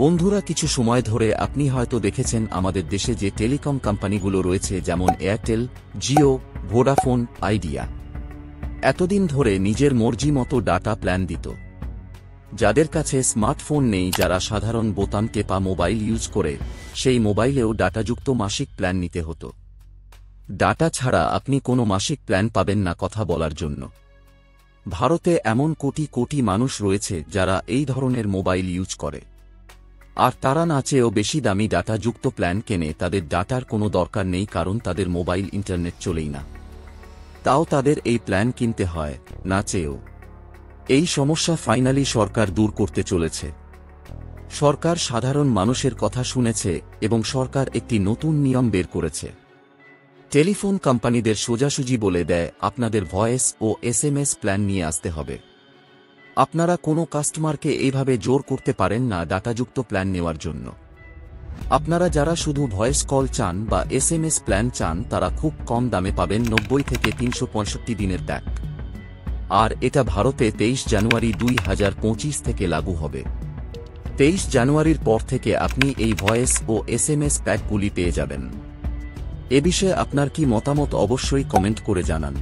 বন্ধুরা, কিছু সময় ধরে আপনি হয়তো দেখেছেন আমাদের দেশে যে টেলিকম কোম্পানিগুলো রয়েছে, যেমন এয়ারটেল, জিও, ভোডাফোন, আইডিয়া, এতদিন ধরে নিজের মর্জি মতো ডাটা প্ল্যান দিত। যাদের কাছে স্মার্টফোন নেই, যারা সাধারণ বোতাম টেপা মোবাইল ইউজ করে, সেই মোবাইলেও ডাটাযুক্ত মাসিক প্ল্যান নিতে হতো। ডাটা ছাড়া আপনি কোনো মাসিক প্ল্যান পাবেন না কথা বলার জন্য। ভারতে এমন কোটি কোটি মানুষ রয়েছে যারা এই ধরনের মোবাইল ইউজ করে, আর তারা না চেয়েও বেশি দামি ডাটাযুক্ত প্ল্যান কেনে। তাদের ডাটার কোনো দরকার নেই, কারণ তাদের মোবাইল ইন্টারনেট চলেই না, তাও তাদের এই প্ল্যান কিনতে হয় না চেয়েও। এই সমস্যা ফাইনালি সরকার দূর করতে চলেছে। সরকার সাধারণ মানুষের কথা শুনেছে এবং সরকার একটি নতুন নিয়ম বের করেছে। টেলিফোন কোম্পানিদের সোজাসুজি বলে দেয়, আপনাদের ভয়েস ও এসএমএস প্ল্যান নিয়ে আসতে হবে। আপনারা কোনো কাস্টমারকে এইভাবে জোর করতে পারেন না ডাটাযুক্ত প্ল্যান নেওয়ার জন্য। আপনারা যারা শুধু ভয়েস কল চান বা এসএমএস প্ল্যান চান, তারা খুব কম দামে পাবেন 90 থেকে 365 দিনের প্যাক। আর এটা ভারতে 23 জানুয়ারি 2025 থেকে লাগু হবে। 23 জানুয়ারির পর থেকে আপনি এই ভয়েস ও এসএমএস প্যাকগুলি পেয়ে যাবেন। এ বিষয়ে আপনার কি মতামত অবশ্যই কমেন্ট করে জানান।